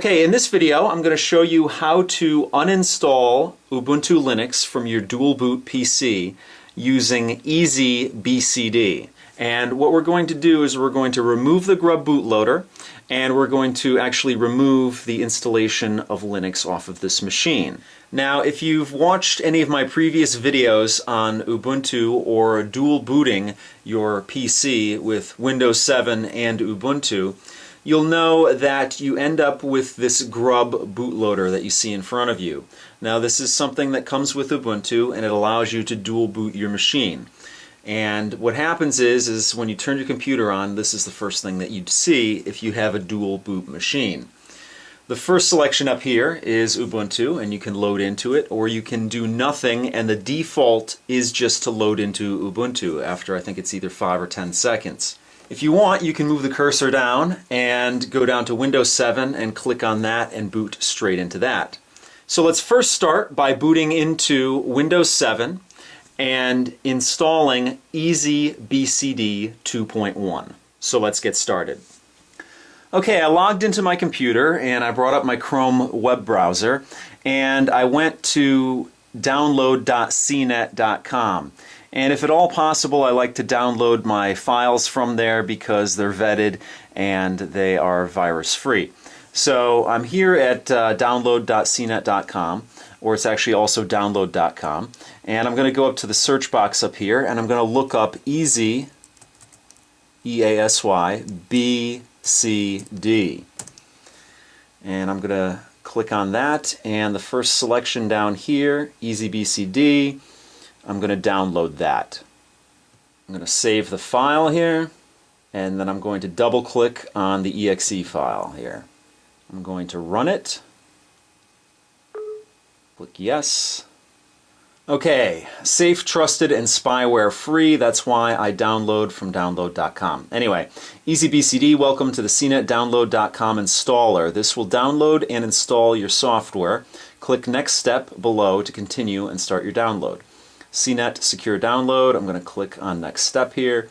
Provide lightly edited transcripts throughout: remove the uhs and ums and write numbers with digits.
Okay, in this video I'm going to show you how to uninstall Ubuntu Linux from your dual boot PC using EasyBCD. And what we're going to do is we're going to remove the grub bootloader and we're going to actually remove the installation of Linux off of this machine. Now, if you've watched any of my previous videos on Ubuntu or dual booting your PC with Windows 7 and Ubuntu, you'll know that you end up with this grub bootloader that you see in front of you. Now, this is something that comes with Ubuntu and it allows you to dual boot your machine. And what happens is when you turn your computer on, this is the first thing that you'd see if you have a dual boot machine. The first selection up here is Ubuntu, and you can load into it, or you can do nothing, and the default is just to load into Ubuntu after I think it's either 5 or 10 seconds. If you want, you can move the cursor down and go down to Windows 7 and click on that and boot straight into that. So let's first start by booting into Windows 7 and installing EasyBCD1087. So let's get started. Okay, I logged into my computer and I brought up my Chrome web browser and I went to download.cnet.com. And if at all possible, I like to download my files from there because they're vetted and they are virus free. So I'm here at download.cnet.com, or it's actually also download.com, and I'm going to go up to the search box up here and I'm going to look up Easy, E-A-S-Y, B-C-D. And I'm going to click on that, and the first selection down here, EasyBCD, I'm going to download that. I'm going to save the file here, and then I'm going to double click on the exe file here. I'm going to run it. Click yes. Okay, safe, trusted, and spyware free. That's why I download from download.com. Anyway, EasyBCD, welcome to the CNET download.com installer. This will download and install your software. Click next step below to continue and start your download. CNET secure download. I'm going to click on next step here,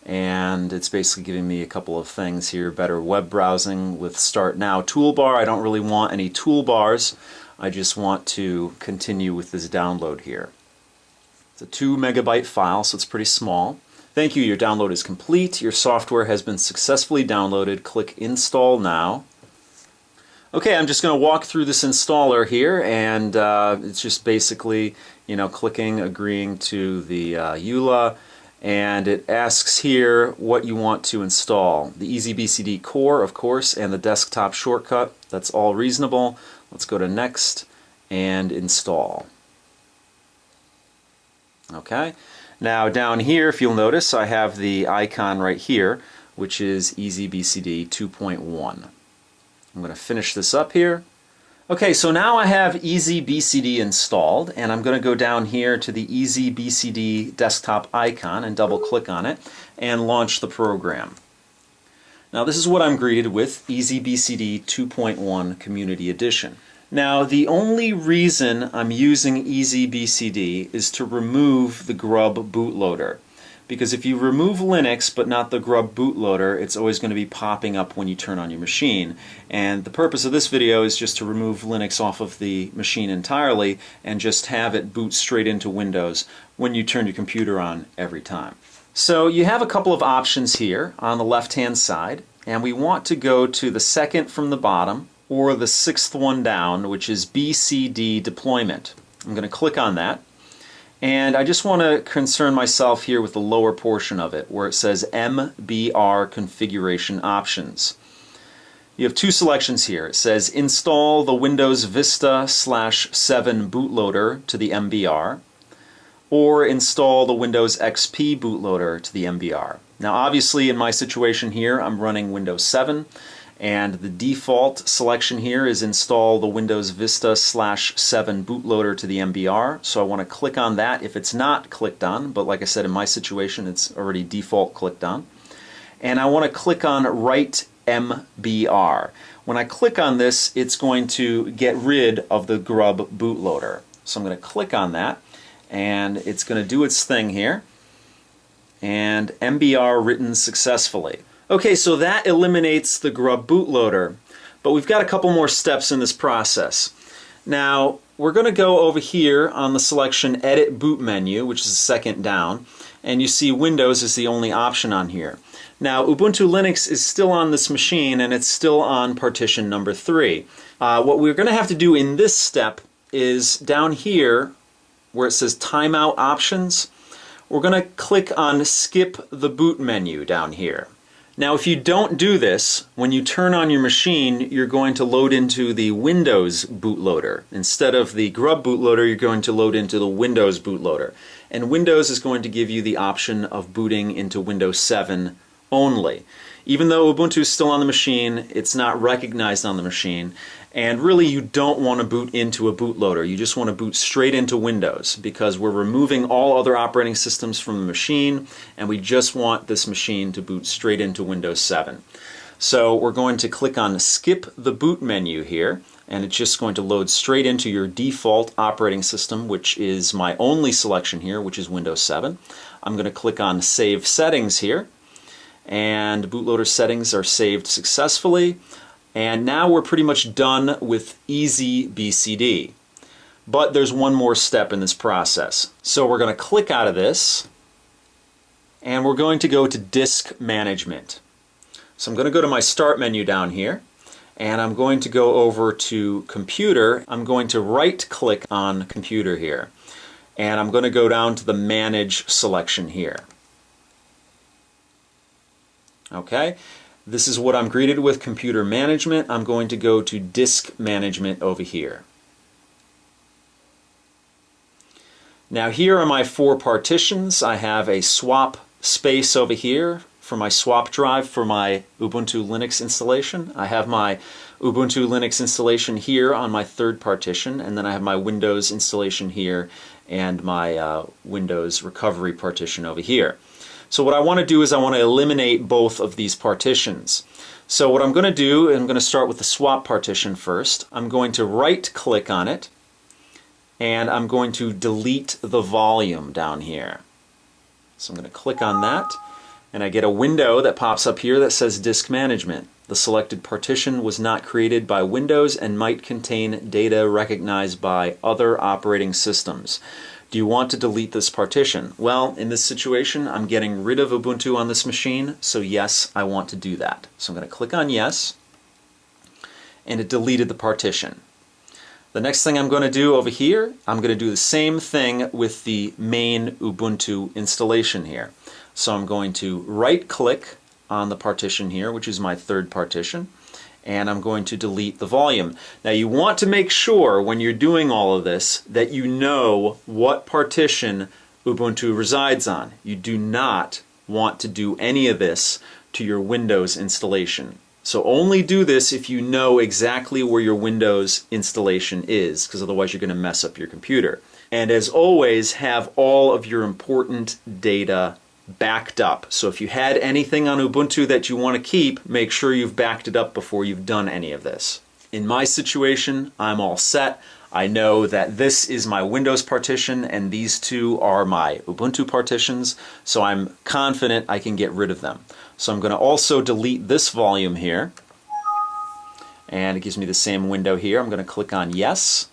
and it's basically giving me a couple of things here. Better web browsing with start now toolbar. I don't really want any toolbars. I just want to continue with this download here. It's a 2 megabyte file, so it's pretty small. Thank you, your download is complete. Your software has been successfully downloaded. Click install now. Okay, I'm just going to walk through this installer here, and it's just basically, clicking, agreeing to the EULA, and it asks here what you want to install. The EasyBCD core, of course, and the desktop shortcut. That's all reasonable. Let's go to next and install. Okay, now down here, if you'll notice, I have the icon right here, which is EasyBCD 2.1. I'm going to finish this up here. Okay, so now I have EasyBCD installed, and I'm going to go down here to the EasyBCD desktop icon and double click on it and launch the program. Now this is what I'm greeted with, EasyBCD 2.1 Community Edition. Now the only reason I'm using EasyBCD is to remove the grub bootloader. Because if you remove Linux but not the grub bootloader, it's always going to be popping up when you turn on your machine. And the purpose of this video is just to remove Linux off of the machine entirely and just have it boot straight into Windows when you turn your computer on every time. So you have a couple of options here on the left-hand side, and we want to go to the second from the bottom or the sixth one down, which is BCD deployment. I'm going to click on that. And I just want to concern myself here with the lower portion of it where it says MBR configuration options. You have two selections here. It says install the Windows Vista /7 bootloader to the MBR, or install the Windows XP bootloader to the MBR. Now obviously in my situation here I'm running Windows 7, and the default selection here is install the Windows Vista /7 bootloader to the MBR. So I want to click on that if it's not clicked on, but like I said, in my situation it's already default clicked on. And I want to click on Write MBR. When I click on this, it's going to get rid of the grub bootloader. So I'm going to click on that, and it's going to do its thing here. And MBR written successfully. Okay, so that eliminates the grub bootloader. But we've got a couple more steps in this process. Now, we're going to go over here on the selection Edit Boot Menu, which is the second down, and you see Windows is the only option on here. Now, Ubuntu Linux is still on this machine, and it's still on partition number 3. What we're going to have to do in this step is down here, where it says Timeout Options, we're going to click on Skip the Boot Menu down here. Now, if you don't do this, when you turn on your machine, you're going to load into the Windows bootloader. Instead of the Grub bootloader, you're going to load into the Windows bootloader. And Windows is going to give you the option of booting into Windows 7 only. Even though Ubuntu is still on the machine, it's not recognized on the machine. And really, you don't want to boot into a bootloader. You just want to boot straight into Windows, because we're removing all other operating systems from the machine, and we just want this machine to boot straight into Windows 7. So we're going to click on Skip the Boot Menu here, and it's just going to load straight into your default operating system, which is my only selection here, which is Windows 7. I'm going to click on Save Settings here, and bootloader settings are saved successfully. And now we're pretty much done with EasyBCD. But there's one more step in this process. So we're going to click out of this, and we're going to go to Disk Management. So I'm going to go to my Start menu down here, and I'm going to go over to Computer. I'm going to right-click on Computer here, and I'm going to go down to the Manage selection here. Okay? This is what I'm greeted with, Computer Management. I'm going to go to Disk Management over here. Now here are my 4 partitions. I have a swap space over here for my swap drive for my Ubuntu Linux installation. I have my Ubuntu Linux installation here on my 3rd partition, and then I have my Windows installation here and my Windows recovery partition over here. So what I want to do is I want to eliminate both of these partitions. So what I'm going to do, I'm going to start with the swap partition first. I'm going to right-click on it, and I'm going to delete the volume down here. So I'm going to click on that, and I get a window that pops up here that says Disk Management. The selected partition was not created by Windows and might contain data recognized by other operating systems. Do you want to delete this partition? Well, in this situation, I'm getting rid of Ubuntu on this machine, so yes, I want to do that. So I'm going to click on yes, and it deleted the partition. The next thing I'm going to do over here, I'm going to do the same thing with the main Ubuntu installation here. So I'm going to right-click on the partition here, which is my 3rd partition, and I'm going to delete the volume. Now you want to make sure when you're doing all of this that you know what partition Ubuntu resides on. You do not want to do any of this to your Windows installation. So only do this if you know exactly where your Windows installation is, because otherwise you're going to mess up your computer. And as always, have all of your important data backed up. So if you had anything on Ubuntu that you want to keep, make sure you've backed it up before you've done any of this. In my situation, I'm all set. I know that this is my Windows partition and these 2 are my Ubuntu partitions, so I'm confident I can get rid of them. So I'm going to also delete this volume here, and it gives me the same window here. I'm going to click on yes,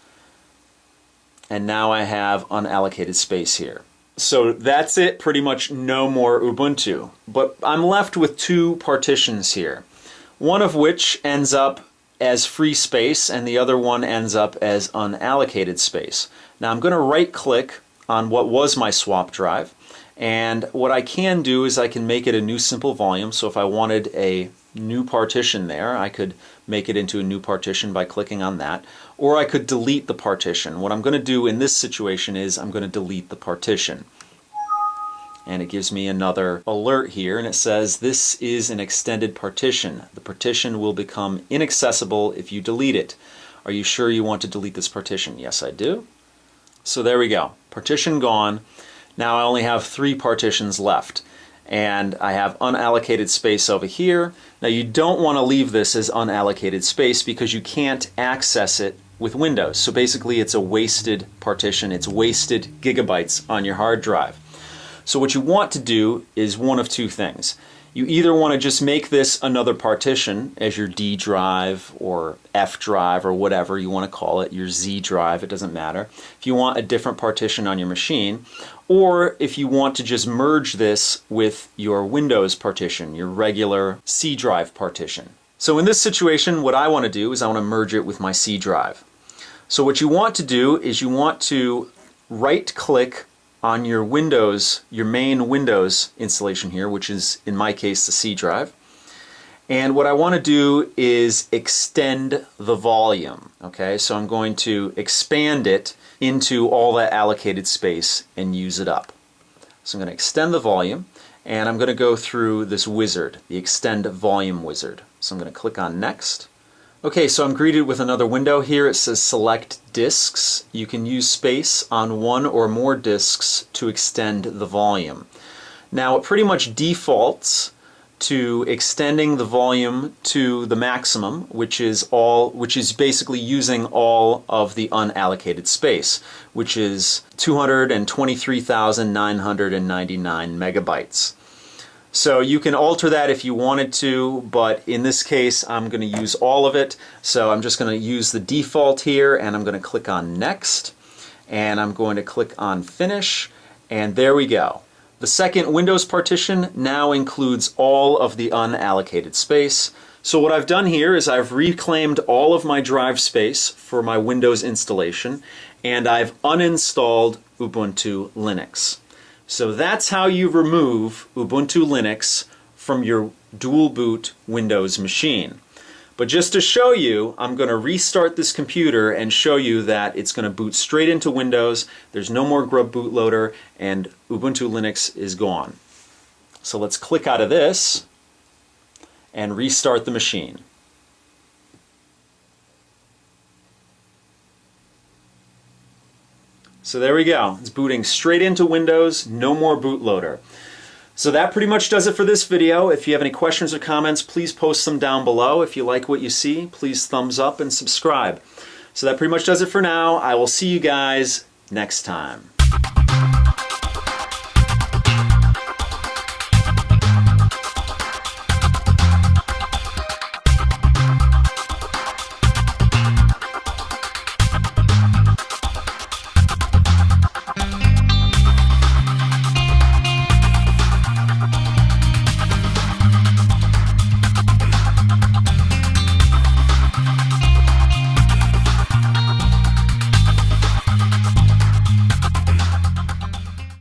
and now I have unallocated space here. So that's it, pretty much no more Ubuntu. But I'm left with 2 partitions here, one of which ends up as free space and the other one ends up as unallocated space. Now I'm going to right-click on what was my swap drive, and what I can do is I can make it a new simple volume. So if I wanted a new partition there, I could make it into a new partition by clicking on that, or I could delete the partition. What I'm going to do in this situation is I'm going to delete the partition. And it gives me another alert here, and it says this is an extended partition. The partition will become inaccessible if you delete it. Are you sure you want to delete this partition? Yes, I do. So there we go. Partition gone. Now I only have 3 partitions left. And I have unallocated space over here. Now you don't want to leave this as unallocated space because you can't access it with Windows. So basically it's a wasted partition. It's wasted gigabytes on your hard drive. So what you want to do is one of 2 things. You either want to just make this another partition as your D drive or F drive or whatever you want to call it, your Z drive, it doesn't matter. If you want a different partition on your machine, or if you want to just merge this with your Windows partition, your regular C drive partition. So in this situation, what I want to do is I want to merge it with my C drive. So what you want to do is you want to right-click on your Windows, your main Windows installation here, which is in my case the C drive. And what I want to do is extend the volume. Okay, so I'm going to expand it into all that allocated space and use it up. So I'm going to extend the volume, and I'm going to go through this wizard, the Extend Volume wizard. So I'm going to click on Next. Okay, so I'm greeted with another window here. It says Select Disks. You can use space on one or more disks to extend the volume. Now it pretty much defaults to extending the volume to the maximum, which is basically using all of the unallocated space, which is 223,999 megabytes. So you can alter that if you wanted to, but in this case I'm going to use all of it. So I'm just going to use the default here, and I'm going to click on Next, and I'm going to click on Finish, and there we go. The second Windows partition now includes all of the unallocated space. So what I've done here is I've reclaimed all of my drive space for my Windows installation, and I've uninstalled Ubuntu Linux. So that's how you remove Ubuntu Linux from your dual boot Windows machine. But just to show you, I'm going to restart this computer and show you that it's going to boot straight into Windows. There's no more grub bootloader, and Ubuntu Linux is gone. So let's click out of this and restart the machine. So there we go. It's booting straight into Windows, no more bootloader. So that pretty much does it for this video. If you have any questions or comments, please post them down below. If you like what you see, please thumbs up and subscribe. So that pretty much does it for now. I will see you guys next time.